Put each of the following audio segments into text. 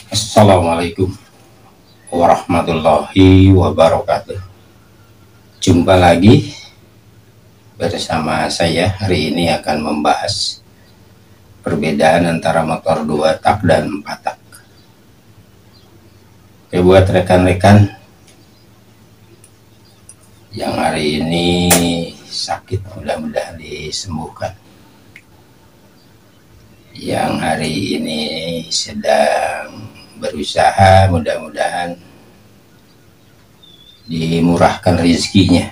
Assalamualaikum warahmatullahi wabarakatuh. Jumpa lagi bersama saya. Hari ini akan membahas perbedaan antara motor 2 tak dan 4 tak. Oke, buat rekan-rekan yang hari ini sakit, mudah-mudahan disembuhkan. Yang hari ini sedang berusaha, mudah-mudahan dimurahkan rezekinya.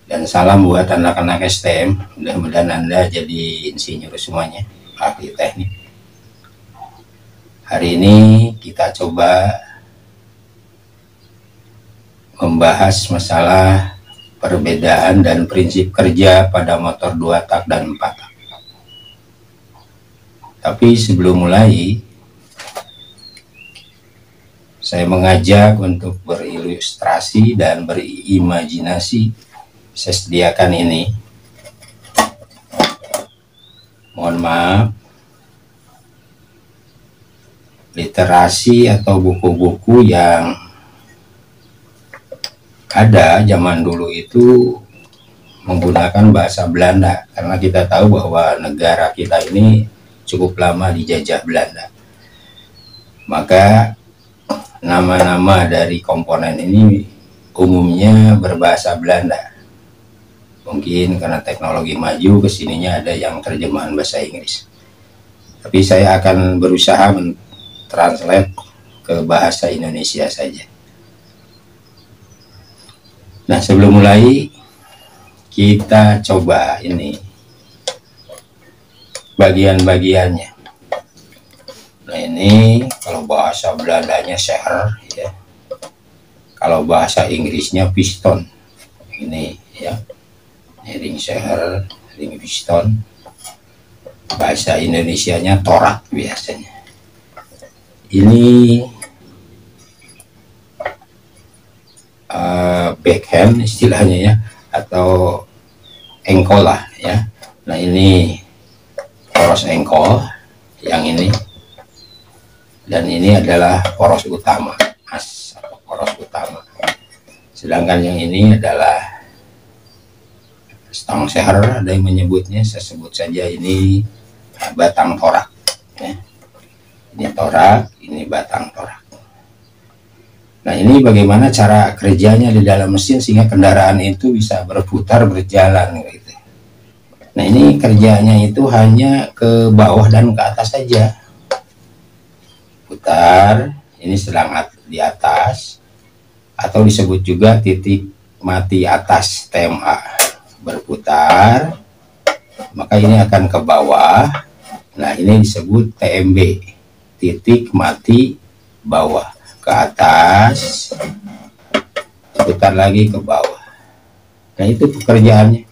Dan salam buat anak-anak STM, mudah-mudahan Anda jadi insinyur semuanya, ahli teknik. Hari ini kita coba membahas masalah perbedaan dan prinsip kerja pada motor 2 tak dan 4 tak. Tapi sebelum mulai, saya mengajak untuk berilustrasi dan berimajinasi. Saya sediakan ini. Mohon maaf, literasi atau buku-buku yang ada zaman dulu itu menggunakan bahasa Belanda, karena kita tahu bahwa negara kita ini cukup lama dijajah Belanda. Maka nama-nama dari komponen ini umumnya berbahasa Belanda. Mungkin karena teknologi maju, kesininya ada yang terjemahan bahasa Inggris. Tapi saya akan berusaha mentranslate ke bahasa Indonesia saja. Nah, sebelum mulai, kita coba ini bagian-bagiannya. Nah, ini kalau bahasa Belandanya seher, ya. Kalau bahasa Inggrisnya piston. Ini ya, ring seher, ring piston. Bahasa Indonesianya torak biasanya. Ini backhand istilahnya ya, atau engkol lah ya. Nah, ini poros engkol yang ini, dan ini adalah poros utama, as atau poros utama. Sedangkan yang ini adalah stang seher, ada yang menyebutnya, saya sebut saja ini batang torak ya. Ini torak, ini batang torak. Nah, ini bagaimana cara kerjanya di dalam mesin sehingga kendaraan itu bisa berputar, berjalan gitu. Nah, ini kerjanya itu hanya ke bawah dan ke atas saja. Putar, ini sedang di atas, atau disebut juga titik mati atas, TMA. Berputar, maka ini akan ke bawah. Nah, ini disebut TMB, titik mati bawah. Ke atas, putar lagi ke bawah. Nah, itu pekerjaannya.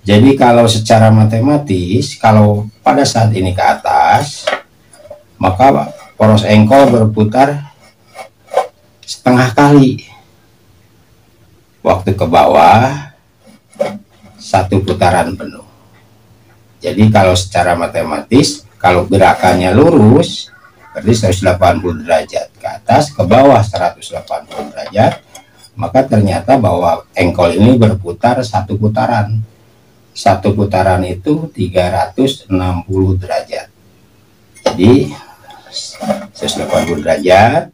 Jadi kalau secara matematis, kalau pada saat ini ke atas, maka poros engkol berputar setengah kali. Waktu ke bawah, satu putaran penuh. Jadi kalau secara matematis, kalau gerakannya lurus, berarti 180 derajat. Ke atas, ke bawah 180 derajat. Maka ternyata bahwa engkol ini berputar satu putaran. Satu putaran itu 360 derajat. Jadi 180 derajat,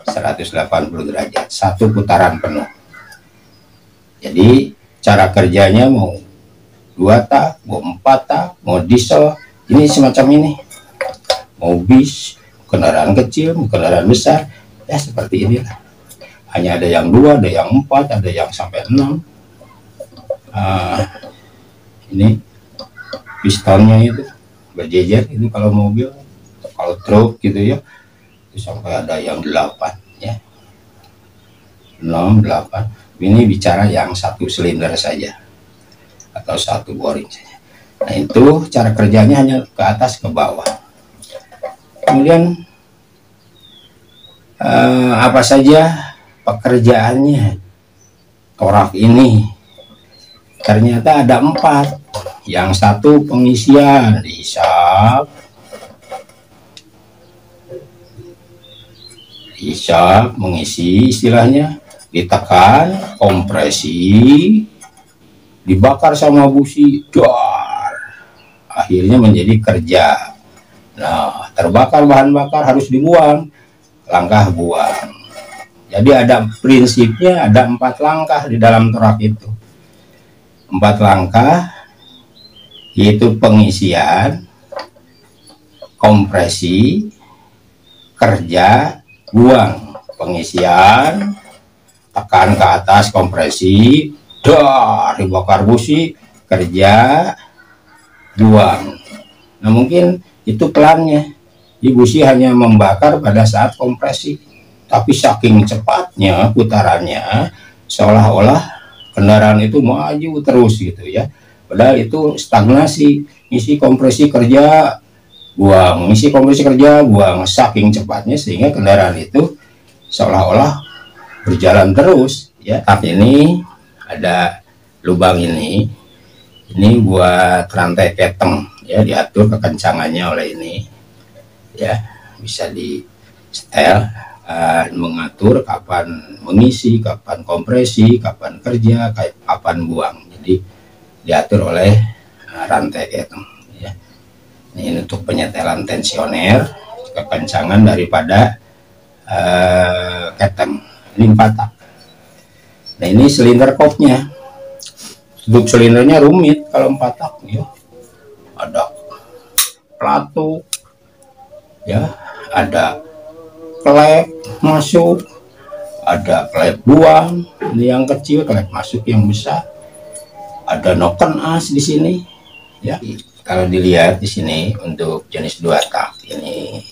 180 derajat, satu putaran penuh. Jadi cara kerjanya mau 2 tak, mau 4 tak, mau diesel, ini semacam ini. Mau bis, kendaraan kecil, kendaraan besar, ya seperti inilah. Hanya ada yang 2, ada yang 4, ada yang sampai 6. Ini pistonnya itu berjejer, itu kalau mobil, kalau truk gitu ya, itu sampai ada yang 8 ya, 6, 8. Ini bicara yang satu silinder saja atau satu boring saja. Nah, itu cara kerjanya hanya ke atas ke bawah. Kemudian apa saja pekerjaannya torak ini? Ternyata ada 4. Yang satu pengisian, diisap, bisa mengisi, istilahnya ditekan, kompresi, dibakar sama busi, dar, akhirnya menjadi kerja. Nah, terbakar bahan bakar harus dibuang, langkah buang. Jadi ada prinsipnya, ada 4 langkah di dalam torak itu. 4 langkah, yaitu pengisian, kompresi, kerja, buang. Pengisian, tekan ke atas, kompresi, dar, dibakar busi, kerja, buang. Nah, mungkin itu pelannya. Di busi hanya membakar pada saat kompresi, tapi saking cepatnya putarannya, seolah-olah kendaraan itu maju terus gitu ya. Padahal itu stagnasi, isi kompresi kerja, buang, isi kompresi kerja, buang, saking cepatnya sehingga kendaraan itu seolah-olah berjalan terus ya. Tapi ini ada lubang ini buat rantai keteng ya, diatur kekencangannya oleh ini ya, bisa di setel, mengatur kapan mengisi, kapan kompresi, kapan kerja, kapan buang. Jadi diatur oleh rantai keteng ya. Ini untuk penyetelan tensioner, kekencangan daripada keteng. Ini 4 tak. Nah, ini silinder kopnya. Hidup silindernya rumit kalau 4 tak ya. Ada pelatuk ya, ada klep masuk, ada klep buang, ini yang kecil, klep masuk yang besar, ada noken as di sini ya. Kalau dilihat di sini untuk jenis 2 tak ini,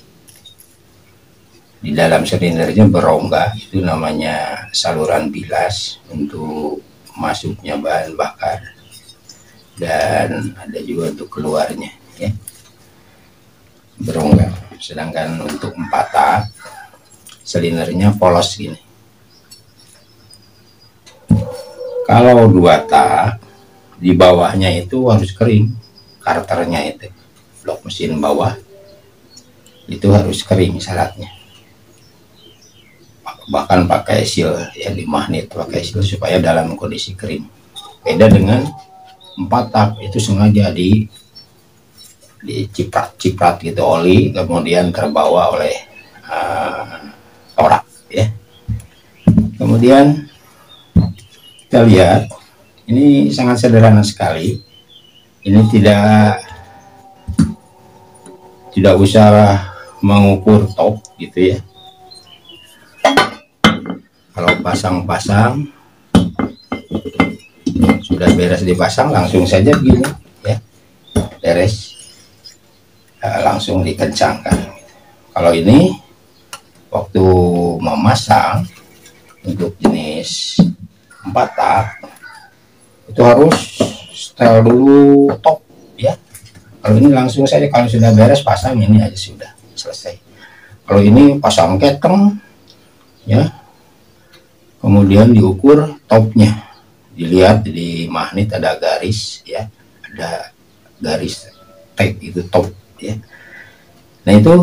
di dalam silindernya berongga, itu namanya saluran bilas untuk masuknya bahan bakar, dan ada juga untuk keluarnya ya, berongga. Sedangkan untuk 4 tak silindernya polos gini. Kalau 2 tak, di bawahnya itu harus kering, karternya itu, blok mesin bawah itu harus kering syaratnya. Bahkan pakai seal ya, di magnet pakai seal supaya dalam kondisi kering. Beda dengan 4 tak, itu sengaja diciprat gitu oli, kemudian terbawa oleh torak ya. Kemudian kita lihat ini sangat sederhana sekali. Ini tidak usah mengukur top gitu ya. Kalau pasang-pasang sudah beres dipasang, langsung saja begini ya, beres, langsung dikencangkan. Kalau ini waktu memasang untuk jenis 4 tak itu harus setel dulu top ya. Kalau ini langsung saja, kalau sudah beres pasang ini aja sudah selesai. Kalau ini pasang keteng ya, kemudian diukur topnya, dilihat di magnet ada garis ya, ada garis tag itu top ya. Nah, itu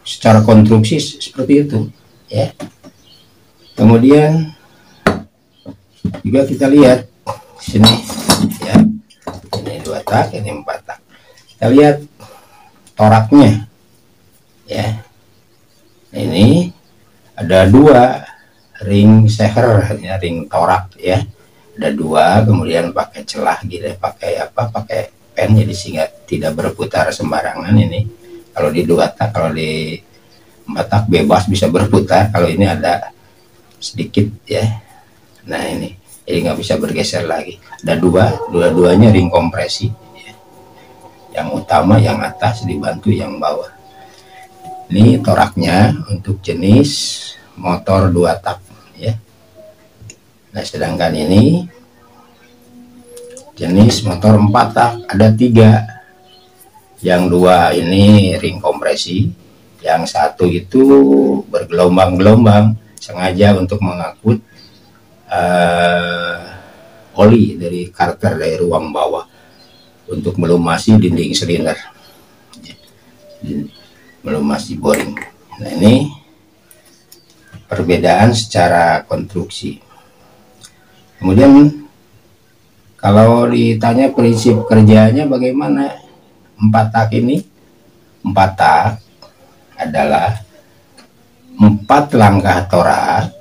secara konstruksi seperti itu ya. Kemudian juga kita lihat di sini ya, ini 2 tak, ini 4 tak. Kita lihat toraknya ya. Ini ada 2 ring seher ya, ring torak ya, ada 2, kemudian pakai celah gitu, pakai pen, jadi sehingga tidak berputar sembarangan. Ini kalau di 2 tak, kalau di 4 tak bebas bisa berputar, kalau ini ada sedikit ya. Nah, ini jadi nggak bisa bergeser lagi. Ada 2, dua-duanya ring kompresi ya. Yang utama yang atas dibantu yang bawah. Ini toraknya untuk jenis motor 2 tak ya. Nah, sedangkan ini jenis motor 4 tak, ada 3. Yang 2 ini ring kompresi, yang 1 itu bergelombang-gelombang, sengaja untuk mengangkut oli dari karter dari ruang bawah untuk melumasi dinding silinder, melumasi boring. Nah, ini perbedaan secara konstruksi. Kemudian kalau ditanya prinsip kerjanya bagaimana 4 tak ini, 4 tak adalah 4 langkah torak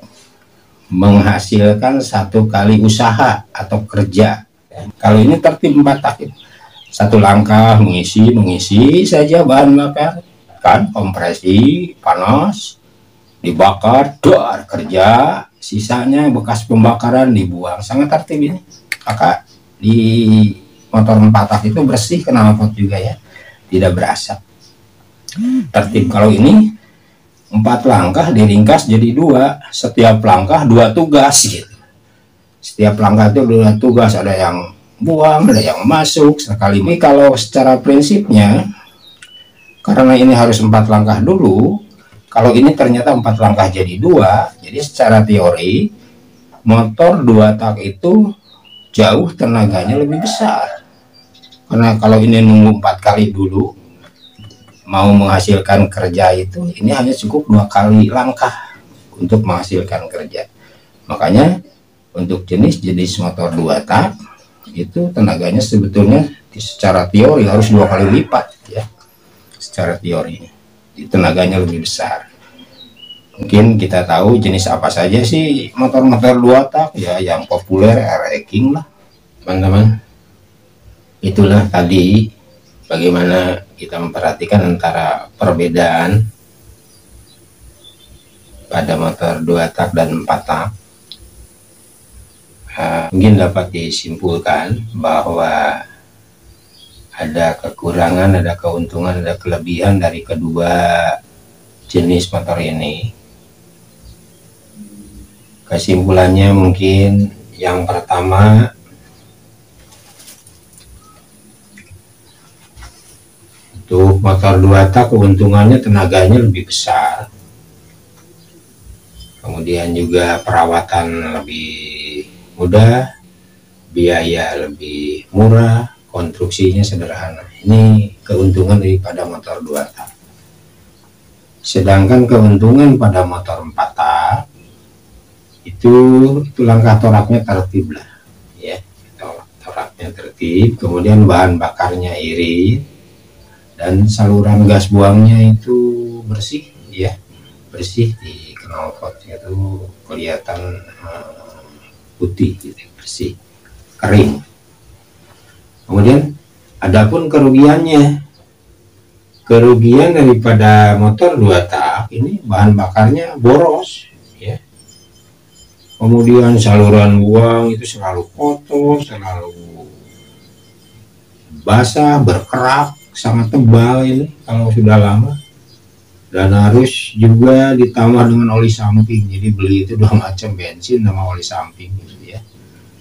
menghasilkan 1 kali usaha atau kerja. Kalau ini tertib 4 tak, 1 langkah mengisi saja bahan bakar, kan, kompresi, panas, dibakar, dar, kerja, sisanya bekas pembakaran dibuang. Sangat tertib ini. Maka di motor 4 tak itu bersih, knalpot juga ya, tidak berasap, tertib. Kalau ini 4 langkah diringkas jadi 2, setiap langkah 2 tugas gitu. Setiap langkah itu 2 tugas, ada yang buang, ada yang masuk sekali. Ini kalau secara prinsipnya, karena ini harus 4 langkah dulu, kalau ini ternyata 4 langkah jadi 2, jadi secara teori motor 2 tak itu jauh tenaganya lebih besar. Karena kalau ini nunggu 4 kali dulu mau menghasilkan kerja itu, ini hanya cukup 2 kali langkah untuk menghasilkan kerja. Makanya untuk jenis motor 2 tak itu tenaganya sebetulnya secara teori harus 2 kali lipat ya. Secara teori tenaganya lebih besar. Mungkin kita tahu jenis apa saja sih motor-motor 2 tak ya, yang populer RE King lah teman-teman. Itulah tadi bagaimana kita memperhatikan antara perbedaan pada motor 2 tak dan 4 tak. Mungkin dapat disimpulkan bahwa ada kekurangan, ada keuntungan, ada kelebihan dari kedua jenis motor ini. Kesimpulannya mungkin yang pertama, untuk motor 2 tak keuntungannya tenaganya lebih besar, kemudian juga perawatan lebih mudah, biaya lebih murah, konstruksinya sederhana. Ini keuntungan daripada motor 2 tak. Sedangkan keuntungan pada motor 4 tak itu langkah toraknya tertib lah ya, toraknya tertib, kemudian bahan bakarnya irit, dan saluran gas buangnya itu bersih ya, bersih. Di knalpot itu kelihatan putih gitu, bersih, kering. Kemudian adapun kerugiannya, kerugian daripada motor 2 tak ini bahan bakarnya boros ya. Kemudian saluran buang itu selalu kotor, selalu basah, berkerak, sangat tebal ini kalau sudah lama. Dan harus juga ditambah dengan oli samping. Jadi beli itu 2 macam, bensin sama oli samping gitu ya.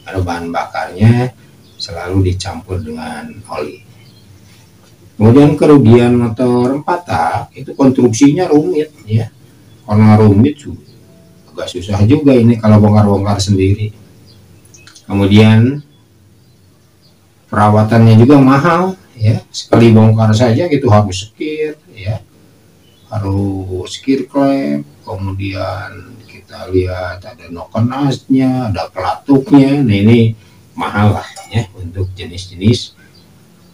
Karena bahan bakarnya selalu dicampur dengan oli. Kemudian kerugian motor 4 tak itu konstruksinya rumit ya. Karena rumit agak susah juga ini kalau bongkar-bongkar sendiri. Kemudian perawatannya juga mahal ya. Sekali bongkar saja gitu harus sekir ya. Harus skir klep, kemudian kita lihat ada noken asnya, ada pelatuknya. Nah ini mahal lah ya untuk jenis-jenis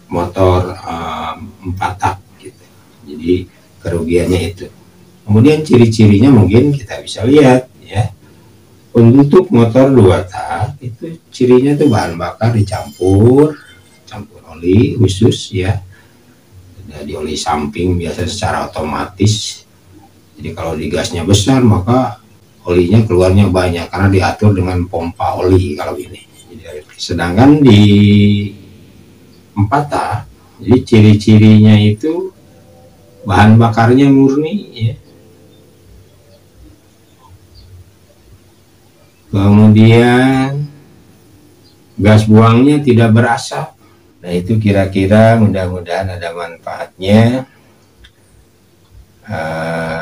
motor 4 tak gitu. Jadi kerugiannya itu. Kemudian ciri-cirinya mungkin kita bisa lihat ya. Untuk motor 2 tak itu cirinya tuh bahan bakar dicampur oli khusus ya. Di oli samping biasa secara otomatis. Jadi kalau di gasnya besar maka olinya keluarnya banyak karena diatur dengan pompa oli kalau ini. Sedangkan di 4 tak, jadi ciri-cirinya itu bahan bakarnya murni ya. Kemudian gas buangnya tidak berasap. Nah itu kira-kira mudah-mudahan ada manfaatnya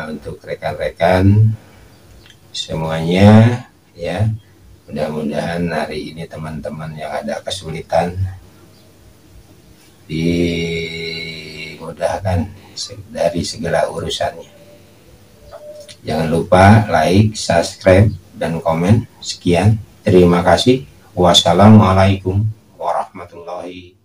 untuk rekan-rekan semuanya ya. Mudah-mudahan hari ini teman-teman yang ada kesulitan dimudahkan dari segala urusannya. Jangan lupa like, subscribe, dan komen. Sekian, terima kasih. Wassalamualaikum warahmatullahi